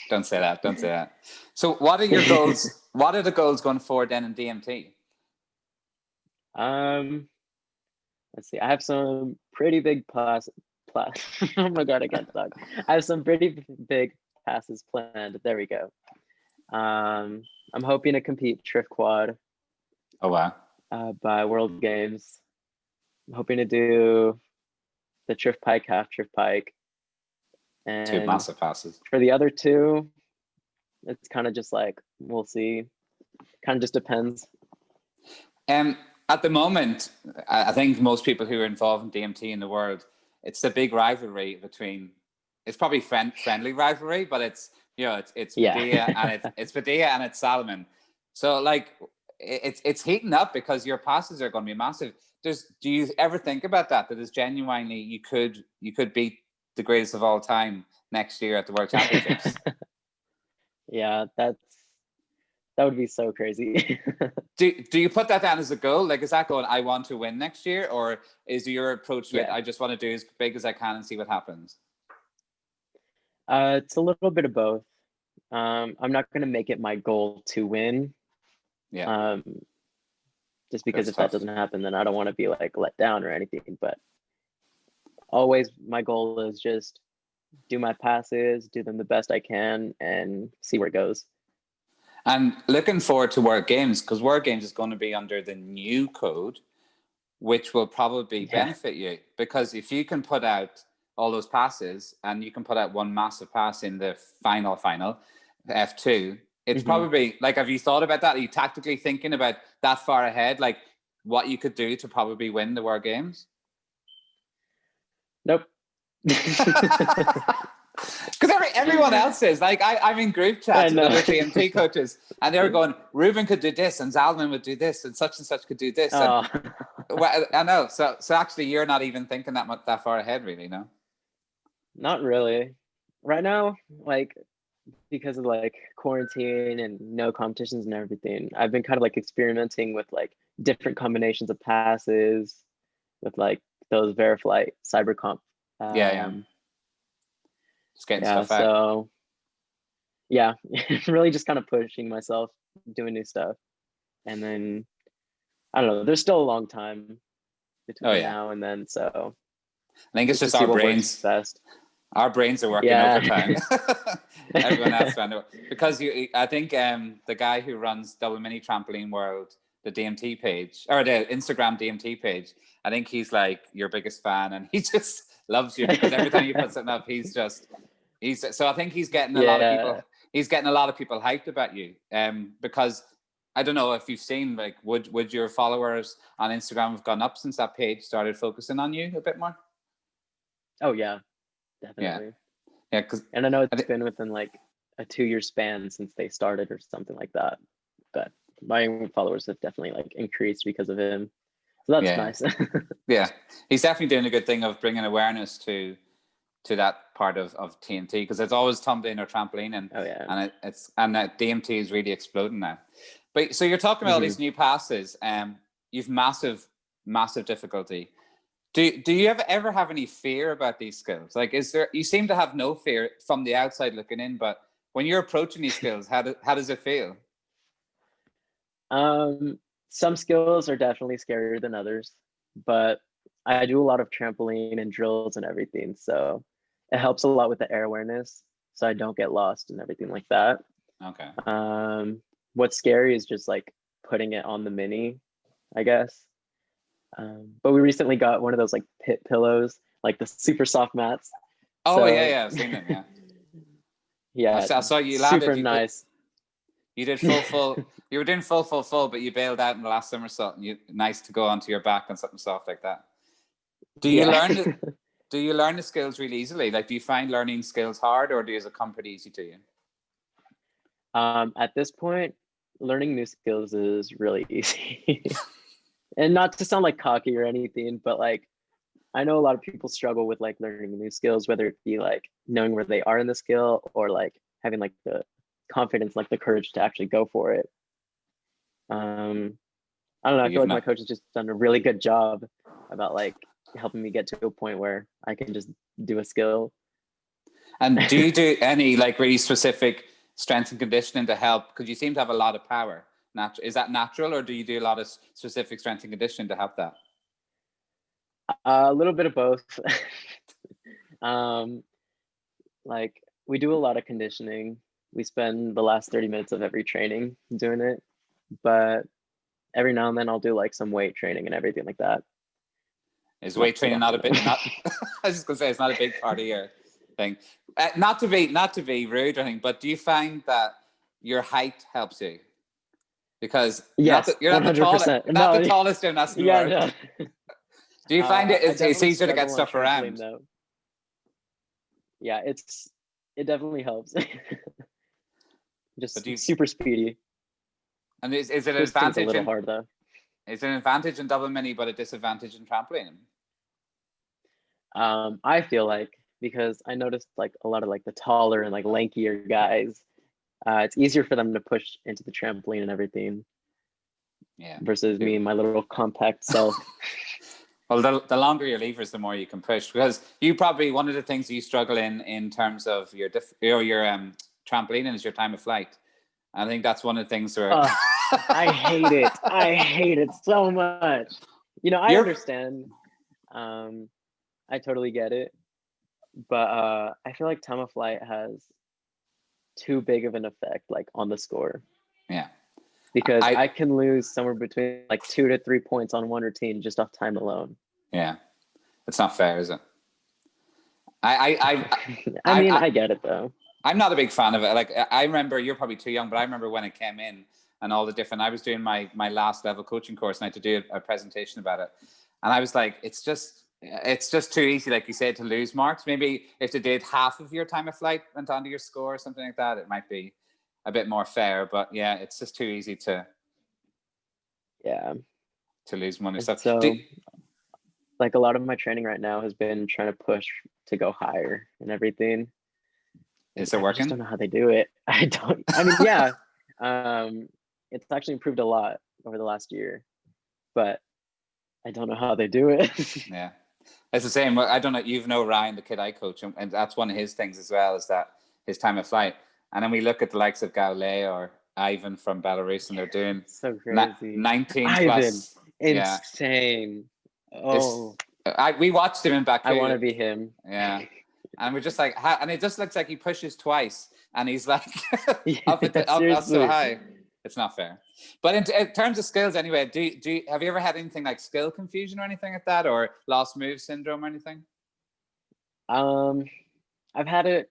Don't say that. Don't say that. So what are your goals? What are the goals going forward then in DMT? Let's see. I have some pretty big oh my God, I can't talk. I have some pretty big passes planned. There we go. I'm hoping to compete triff quad. Oh wow. By World Games. I'm hoping to do the triff pike, half triff pike. And 2 massive passes. For the other 2, it's kind of just like, we'll see. Kind of just depends. At the moment, I think most people who are involved in DMT in the world, it's the big rivalry between. It's probably friendly rivalry, but it's Padilla and it's Padilla and it's Salomon. So like it's heating up because your passes are going to be massive. Do you ever think about that is genuinely you could beat the greatest of all time next year at the World Championships? Yeah, that would be so crazy. Do you put that down as a goal? Like, is that going, I want to win next year? Or is your approach to it, I just want to do as big as I can and see what happens? It's a little bit of both. I'm not going to make it my goal to win. Yeah. Just because if that doesn't happen, then I don't want to be like let down or anything. But always my goal is just do my passes, do them the best I can, and see where it goes. And looking forward to World Games, because World Games is going to be under the new code, which will probably benefit you. Because if you can put out all those passes and you can put out one massive pass in the final, F2, it's probably like, have you thought about that? Are you tactically thinking about that far ahead? Like what you could do to probably win the World Games? Nope. Because everyone else is like, I'm in group chats with other DMT coaches, and they were going, Ruben could do this, and Zalman would do this, and such could do this. And Well, I know. So actually, you're not even thinking that far ahead, really, no? Not really. Right now, like because of like quarantine and no competitions and everything, I've been kind of like experimenting with like different combinations of passes with like those Veriflight cyber comp. Yeah. Just getting Yeah, stuff out. so yeah, really just kind of pushing myself, doing new stuff. And then I don't know, there's still a long time Oh between yeah. now and then, so I think it's just to just see our what works brains. best. Our brains are working Yeah. overtime. Everyone else trying to, because I think the guy who runs Double Mini Trampoline World, the DMT page or the Instagram DMT page, I think he's like your biggest fan, and he just loves you because every time you put something up, he's so I think he's getting a lot of people. Yeah. He's getting a lot of people hyped about you, because I don't know if you've seen, like, would your followers on Instagram have gone up since that page started focusing on you a bit more? Oh yeah, Yeah, definitely. yeah, because And I know it's been within like a 2-year span since they started or something like that. But my followers have definitely like increased because of him. So that's yeah, nice. yeah, he's definitely doing a good thing of bringing awareness to that part of TNT, because it's always tumbling or trampoline, Oh yeah. and that DMT is really exploding now. But so you're talking about all these new passes. You've massive difficulty. Do you ever have any fear about these skills? Like, you seem to have no fear from the outside looking in, but when you're approaching these skills, how does it feel? Some skills are definitely scarier than others, but I do a lot of trampoline and drills and everything, so it helps a lot with the air awareness, so I don't get lost and everything like that. Okay. What's scary is just like putting it on the mini, I guess. But we recently got one of those like pit pillows, like the super soft mats. Oh So yeah, I've seen them. Yeah, yeah, I saw you landed. super nice. You did full. You were doing full, but you bailed out in the last somersault, and nice to go onto your back on something soft like that. Do you Yeah. learn the skills really easily? Like, do you find learning skills hard, or does it come pretty easy to you? At this point, learning new skills is really easy. And not to sound like cocky or anything, but like I know a lot of people struggle with like learning new skills, whether it be like knowing where they are in the skill or like having like the confidence, like the courage to actually go for it. I don't know. I feel like my coach has just done a really good job about like helping me get to a point where I can just do a skill. And do you do any like really specific strength and conditioning to help? Because you seem to have a lot of power. Is that natural, or do you do a lot of specific strength and conditioning to help that? A little bit of both. Like we do a lot of conditioning. We spend the last 30 minutes of every training doing it, but every now and then I'll do like some weight training and everything like that. Is weight training not a bit? Not, I was just gonna say it's not a big part of your thing. Not to be rude or anything, but do you find that your height helps you? Because yes, you're not the tallest, the tallest gymnast in the world. No. Do you find it's easier to get stuff around? Though. Yeah, it definitely helps. Just super speedy. And is it an advantage? A little hard though. Is it an advantage in double mini, but a disadvantage in trampoline? I feel like, because I noticed like a lot of like the taller and like lankier guys, it's easier for them to push into the trampoline and everything. Yeah. Versus me and my little compact self. Well, the longer your levers, the more you can push. Because you probably, one of the things you struggle in terms of your trampoline is your time of flight. I think that's one of the things where I hate it. I hate it so much. You know, I understand. I totally get it. But I feel like time of flight has too big of an effect like on the score. Yeah. Because I can lose somewhere between like 2 to 3 points on one routine just off time alone. Yeah. It's not fair, is it? I mean, I get it though. I'm not a big fan of it. Like, I remember, you're probably too young, but I remember when it came in and all the different, I was doing my last level coaching course and I had to do a presentation about it. And I was like, it's just too easy, like you said, to lose marks. Maybe if they did half of your time of flight went onto your score or something like that, it might be a bit more fair. But yeah, it's just too easy to. Yeah. to lose money. And So, so like a lot of my training right now has been trying to push to go higher and everything. is it I just don't working? know how they do it. I mean, yeah, it's actually improved a lot over the last year, but I don't know how they do it. Yeah, it's the same. I don't know. You've know Ryan, the kid I coach, and that's one of his things as well, is that his time of flight. And then we look at the likes of Gaulet or Ivan from Belarus, and they're doing So crazy. 19 Ivan, plus. Yeah, insane. it's Oh, we watched him in I want Baku. to be him. Yeah, and we're just like, and it just looks like he pushes twice, and he's like up Yeah, up so seriously. high. It's not fair. But in terms of skills, anyway, have you ever had anything like skill confusion or anything like that, or lost move syndrome or anything? Um, I've had it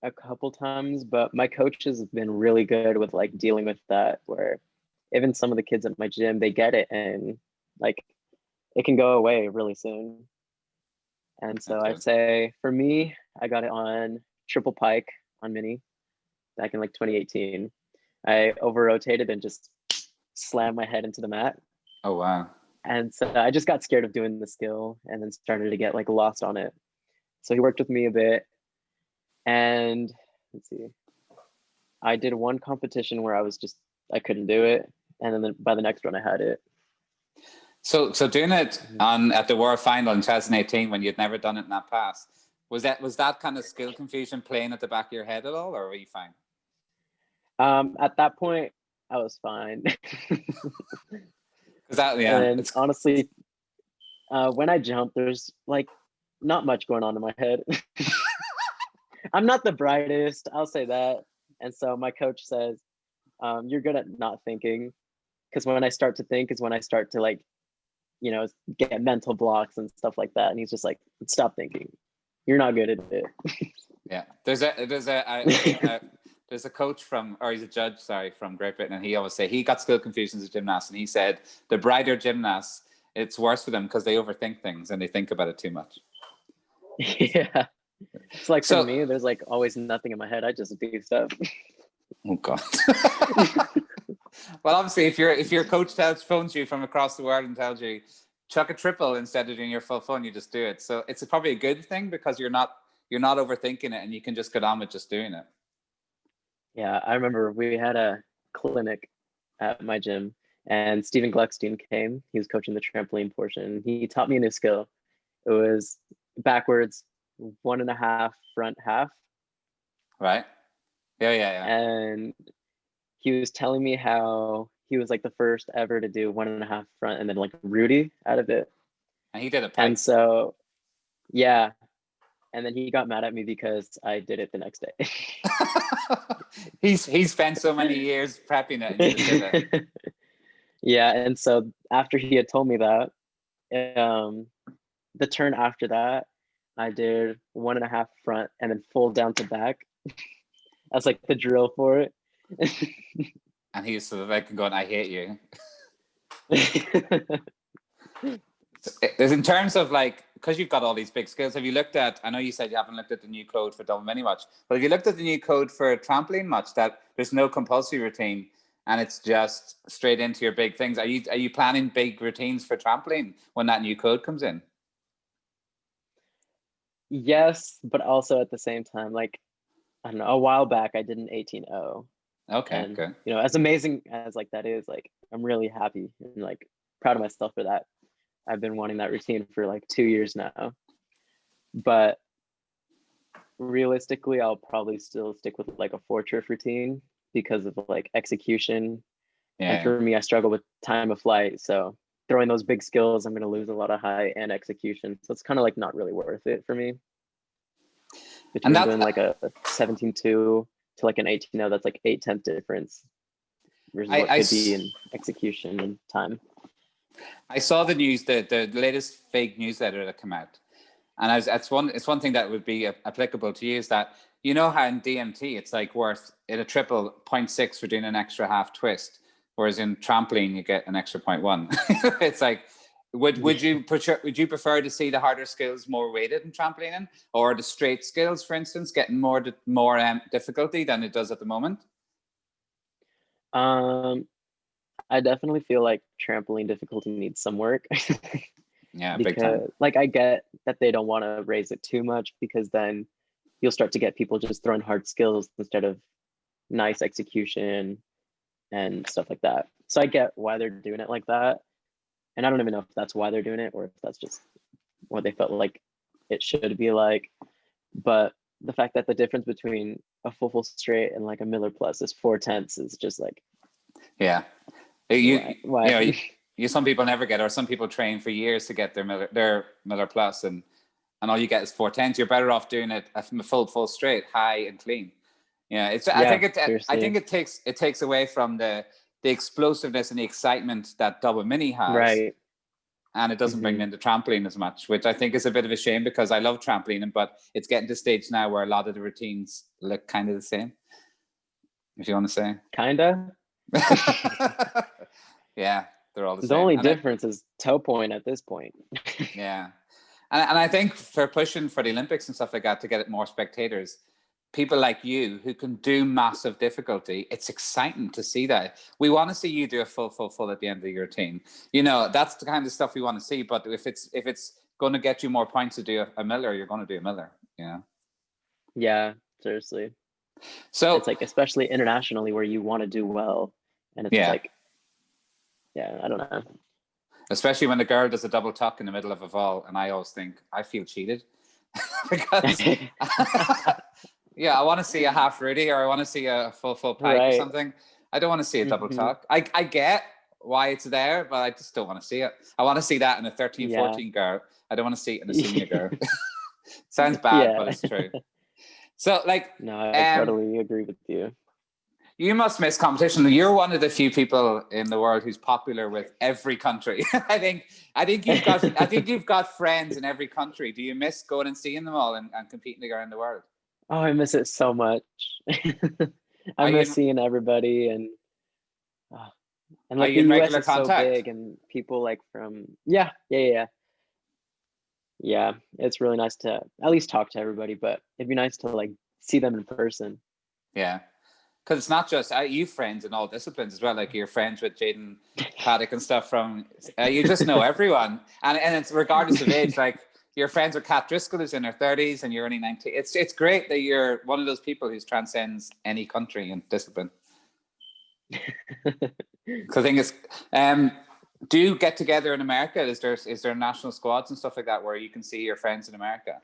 a couple times, but my coach has been really good with like dealing with that, where even some of the kids at my gym, they get it and like it can go away really soon. And so That's I'd good. say for me, I got it on triple pike on mini back in like 2018. I over rotated and just slammed my head into the mat. Oh wow. And so I just got scared of doing the skill and then started to get like lost on it. So he worked with me a bit. And let's see, I did one competition where I couldn't do it. And then by the next one, I had it. So doing it on at the World Final in 2018 when you'd never done it in that past, was that kind of skill confusion playing at the back of your head at all, or were you fine? At that point, I was fine. Is that And it's honestly, when I jump, there's like not much going on in my head. I'm not the brightest, I'll say that. And so my coach says, you're good at not thinking. Because when I start to think is when I start to like, get mental blocks and stuff like that. And he's just like, stop thinking. You're not good at it. yeah. There's a coach or he's a judge, sorry, from Great Britain, and he always say he got skill confusions as a gymnast, and he said the brighter gymnasts, it's worse for them because they overthink things and they think about it too much. Yeah. It's like for So, me, there's like always nothing in my head. I just do stuff. oh God. Well, obviously, if your coach phones you from across the world and tells you chuck a triple instead of doing your full fun, you just do it. So it's probably a good thing because you're not overthinking it and you can just get on with just doing it. Yeah, I remember we had a clinic at my gym and Stephen Gluckstein came. He was coaching the trampoline portion. He taught me a new skill. It was backwards, 1.5 front half. Right. Yeah. And he was telling me how he was like the first ever to do 1.5 front and then like Rudy out of it. And he did a And pipe. so, yeah. And then he got mad at me because I did it the next day. He spent so many years prepping it and you just did it. Yeah. And so after he had told me that, the turn after that, I did 1.5 front and then full down to back. That's like the drill for it. And he's sort of like going, I hate you. There's in terms of like, because you've got all these big skills, have you looked at, I know you said you haven't looked at the new code for double mini much, but have you looked at the new code for trampoline much, that there's no compulsory routine and it's just straight into your big things? Are you planning big routines for trampoline when that new code comes in? Yes, but also at the same time, like, I don't know, a while back I did an 18-0. Okay, And, good. as amazing as like that is, like, I'm really happy and like proud of myself for that. I've been wanting that routine for like 2 years now. But realistically, I'll probably still stick with like a fortress routine because of like execution. And for me, I struggle with time of flight. So throwing those big skills, I'm going to lose a lot of height and execution. So it's kind of like not really worth it for me. Between doing like a 17-2 to like an 18-0, that's like 8/10 difference versus what could be in execution and time. I saw the news, the latest fake newsletter that came out, and it's one thing that would be applicable to you is that you know how in DMT it's like worth in a triple 0.6 for doing an extra half twist, whereas in trampoline you get an extra 0.1. It's like, would you prefer to see the harder skills more weighted in trampolining, or the straight skills, for instance, getting more difficulty than it does at the moment? I definitely feel like trampoline difficulty needs some work. Yeah, big time. Because like I get that they don't want to raise it too much, because then you'll start to get people just throwing hard skills instead of nice execution and stuff like that. So I get why they're doing it like that. And I don't even know if that's why they're doing it or if that's just what they felt like it should be like. But the fact that the difference between a full straight and like a Miller plus is 4/10 is just like, Yeah. why? You know, you some people never get, or some people train for years to get their Miller plus, and all you get is 4/10. You're better off doing it a full straight, high and clean. Yeah, I think it takes away from the explosiveness and the excitement that double mini has, right. and it doesn't bring in the trampoline as much, which I think is a bit of a shame, because I love trampolining, but it's getting to stage now where a lot of the routines look kind of the same, if you want to say. Kinda. Yeah, they're all the same. The only difference is toe point at this point. Yeah. And I think for pushing for the Olympics and stuff like that to get it more spectators, people like you who can do massive difficulty, it's exciting to see that. We want to see you do a full at the end of your routine. You know, that's the kind of stuff we want to see. But if it's going to get you more points to do a Miller, you're going to do a Miller. Yeah. Yeah, seriously. So it's like, especially internationally, where you want to do well, and it's like, yeah, I don't know. Especially when the girl does a double tuck in the middle of a vault, and I always think I feel cheated because yeah, I want to see a half Rudy, or I want to see a full pike or something. I don't want to see a double tuck. I get why it's there, but I just don't want to see it. I want to see that in a 13, 14 girl. I don't want to see it in a senior girl. Sounds bad, but it's true. So like, no, I totally agree with you. You must miss competition. You're one of the few people in the world who's popular with every country. I think you've got friends in every country. Do you miss going and seeing them all and competing around the world? Oh, I miss it so much. I miss seeing everybody, and like the US is so big, and people like from yeah. It's really nice to at least talk to everybody, but it'd be nice to like see them in person. Yeah. Because it's not just you friends in all disciplines as well. Like you're friends with Jaden Paddock and stuff from. You just know everyone, and it's regardless of age. Like you're friends with Kat Driscoll, who's in her 30s, and you're only 19. It's great that you're one of those people who transcends any country and discipline. Because I think it's. Do you get together in America? Is there national squads and stuff like that where you can see your friends in America?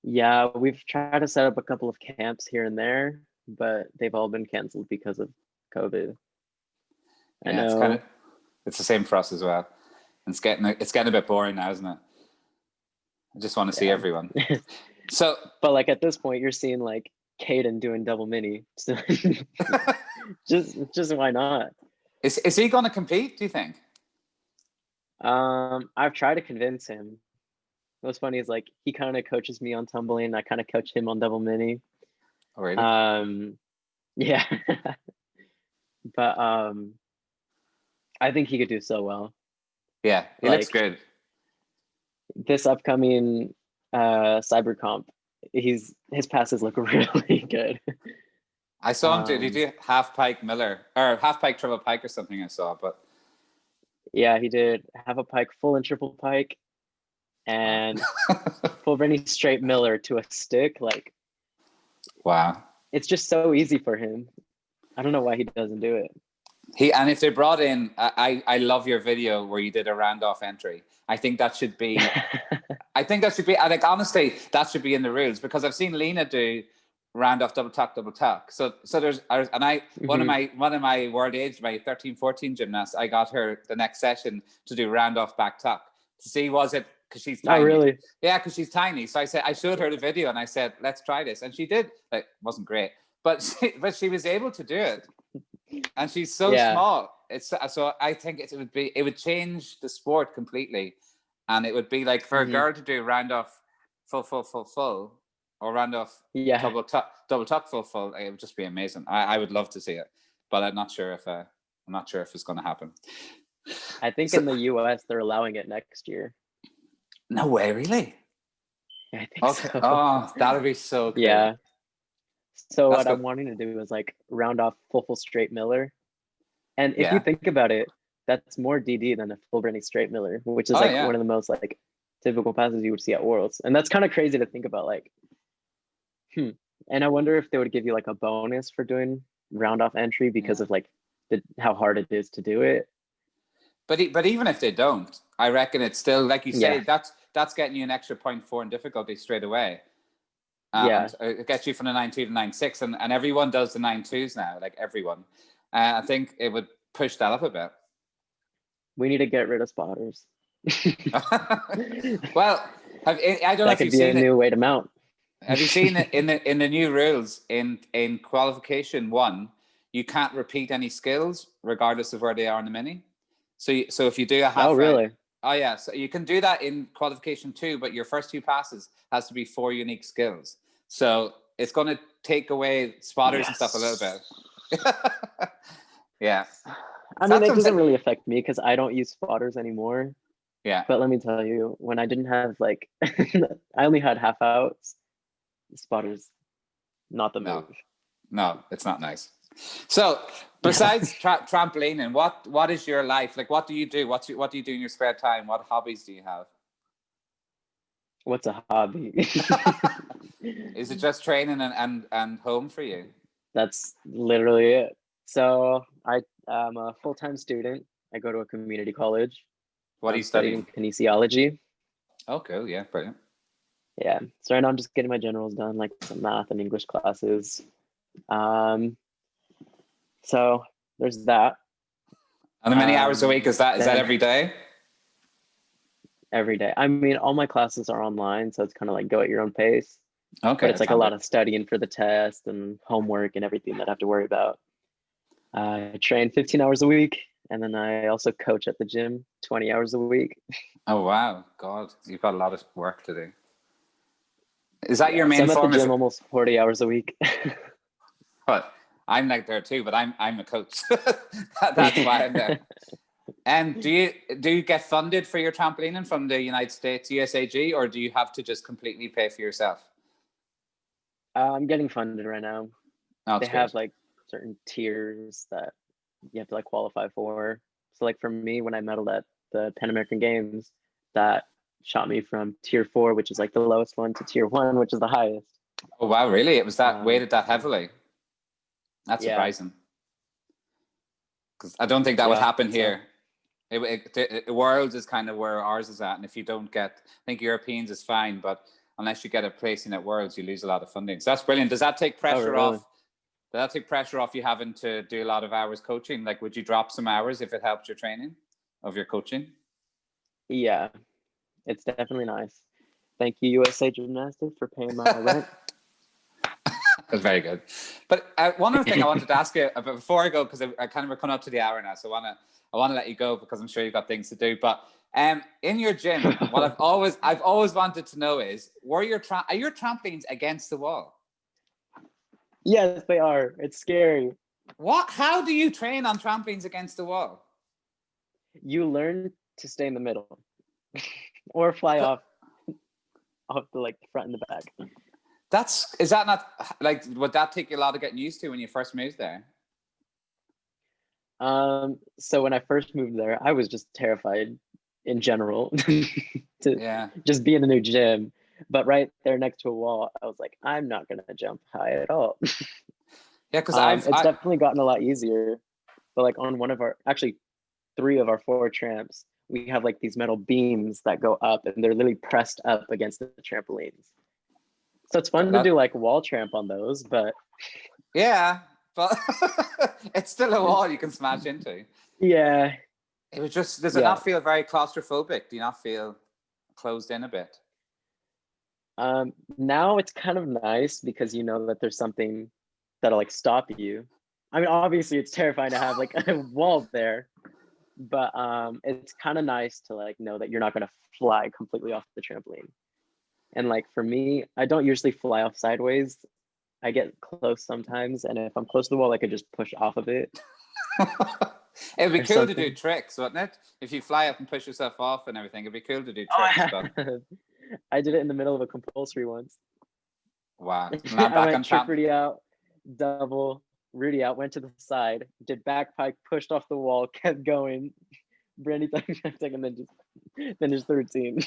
Yeah, we've tried to set up a couple of camps here and there, but they've all been canceled because of COVID. I know. It's the same for us as well. It's getting a bit boring now, isn't it? I just want to see everyone. So, but like at this point, you're seeing like Caden doing double mini. So just why not? Is he going to compete? Do you think? I've tried to convince him. What's funny is like he kind of coaches me on tumbling. I kind of coach him on double mini. Oh, really? Yeah. But I think he could do so well. Yeah, he looks good. This upcoming cyber comp, his passes look really good. I saw him did he do half pike Miller or half pike triple pike or something? I saw, but yeah, he did half a pike, full and triple pike, and full Rennie straight Miller to a stick. Like, wow, it's just so easy for him. I don't know why he doesn't do it. And if they brought in, I love your video where you did a round off entry. I think that should be. Like honestly, that should be in the rules, because I've seen Lena do round off double tuck. So there's one of my world age, my 13-14 gymnast, I got her the next session to do round off back tuck to see was it because she's tiny. Oh really? Yeah, because she's tiny. So I showed her the video and I said, let's try this, and she did. Like, it wasn't great, but she was able to do it. And she's so small. So I think it would change the sport completely, and it would be like for a girl to do round off full, or round off double tuck full. It would just be amazing. I would love to see it, but I'm not sure if it's going to happen. I think in the US they're allowing it next year. No way, really? I think so. Oh, that'd be so cool. Yeah. So what I'm wanting to do is like round off full straight Miller, And if you Yeah. think about it, that's more DD than a full bending straight Miller, which is Oh like yeah. one of the most like typical passes you would see at Worlds. And that's kind of crazy to think about. Like, and I wonder if they would give you like a bonus for doing round off entry because Yeah. of like how hard it is to do it. But even if they don't, I reckon it's still, like you say, Yeah. that's getting you an extra 0.4 in difficulty straight away. Yeah. It gets you from the 9.2 to 9.6, and everyone does the 9.2s now, like everyone. I think it would push that up a bit. We need to get rid of spotters. Well, I don't know That if could you've be a seen it. new way to mount. Have you seen it in the new rules in qualification 1? You can't repeat any skills regardless of where they are in the mini. So if you do a half Oh, really? oh yeah, so you can do that in qualification 2, but your first 2 passes has to be 4 unique skills. So it's going to take away spotters and stuff a little bit. Yeah. I mean, it doesn't really affect me because I don't use spotters anymore. Yeah. But let me tell you, when I didn't have like, I only had half outs. Spotters, not the move. No, it's not nice. So besides trampolining, what is your life like? What do you do? What do you do in your spare time? What hobbies do you have? What's a hobby? Is it just training and home for you? That's literally it. So I am a full-time student. I go to a community college. What are you studying? Kinesiology. Oh, cool. Yeah, brilliant. Yeah. So right now I'm just getting my generals done, like some math and English classes. So there's that. And how many hours a week is that? Is that every day? Every day. I mean, all my classes are online, so it's kind of like go at your own pace. Okay. But it's like a lot of studying for the test and homework and everything that I have to worry about. I train 15 hours a week, and then I also coach at the gym 20 hours a week. Oh wow, God, you've got a lot of work to do. Is that your main so I'm form? at the gym almost 40 hours a week. But I'm like there too, but I'm a coach. That's why I'm there. And do you get funded for your trampolining from the United States USAG, or do you have to just completely pay for yourself? I'm getting funded right now. Oh, they have like certain tiers that you have to like qualify for. So like for me, when I medaled at the Pan American Games, that shot me from tier 4, which is like the lowest one, to tier 1, which is the highest. Oh wow, really? It was that weighted that heavily? That's surprising. Because I don't think that would happen here. Worlds is kind of where ours is at, and if you don't get, I think Europeans is fine, but unless you get a placing at Worlds, you lose a lot of funding. So that's brilliant. Does that take pressure off? Does that take pressure off you having to do a lot of hours coaching? Like, would you drop some hours if it helped your training of your coaching? Yeah, it's definitely nice. Thank you, USA Gymnastics, for paying my rent. That's very good. But one other thing I wanted to ask you about before I go, because I kind of we're coming up to the hour now, so I want to let you go because I'm sure you've got things to do. But in your gym, what I've always wanted to know is, are your trampolines against the wall? Yes, they are. It's scary. How do you train on trampolines against the wall? You learn to stay in the middle or fly off the like front and the back. Is that not like, would that take you a lot of getting used to when you first moved there? So when I first moved there, I was just terrified in general to just be in a new gym. But right there next to a wall, I was like, I'm not gonna jump high at all. Yeah, because it's definitely gotten a lot easier. But like on one of our, actually 3 of our 4 tramps, we have like these metal beams that go up, and they're literally pressed up against the trampolines. So it's fun to do like wall tramp on those, but yeah, but it's still a wall you can smash into. Yeah. It was just, does it not feel very claustrophobic? Do you not feel closed in a bit? Now it's kind of nice because you know that there's something that'll like stop you. I mean, obviously it's terrifying to have like a wall there, but it's kind of nice to like know that you're not going to fly completely off the trampoline. And like for me, I don't usually fly off sideways. I get close sometimes, and if I'm close to the wall, I could just push off of it. It'd be cool to do tricks, wouldn't it? If you fly up and push yourself off and everything, it'd be cool to do tricks. I did it in the middle of a compulsory once. Wow. I went trick out, double, Rudy out, went to the side, did back pike, pushed off the wall, kept going. Brandy thought and then just finished the routine.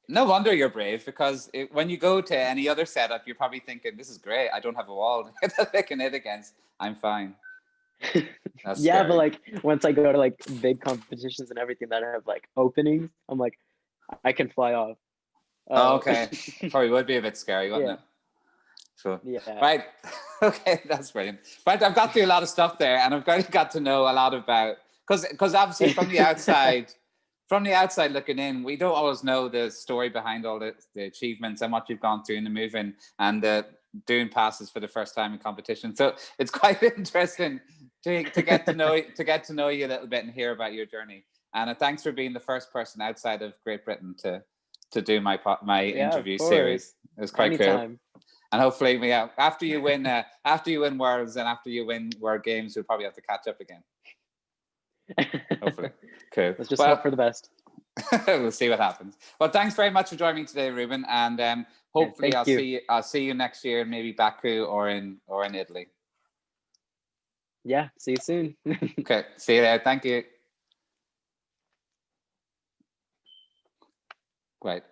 No wonder you're brave, because when you go to any other setup, you're probably thinking, this is great. I don't have a wall that I can hit against. I'm fine. That's Yeah, scary. but like once I go to like big competitions and everything that have like openings, I'm like, I can fly off. Oh, okay. Probably would be a bit scary, wouldn't Yeah. it? So, Yeah. right. Okay, that's brilliant. Right, I've got through a lot of stuff there, and I've got to know a lot about, because obviously from the outside looking in, we don't always know the story behind all the achievements and what you've gone through in the moving and doing passes for the first time in competition. So it's quite interesting to get to know you a little bit and hear about your journey. And thanks for being the first person outside of Great Britain to do my interview series. It was quite Anytime. cool. And hopefully, after you win Worlds and after you win World Games, we'll probably have to catch up again. Hopefully. Cool. Let's just hope for the best. We'll see what happens. Well, thanks very much for joining me today, Ruben. And hopefully I'll see you next year, maybe Baku or in Italy. Yeah, see you soon. Okay, see you there. Thank you. Great.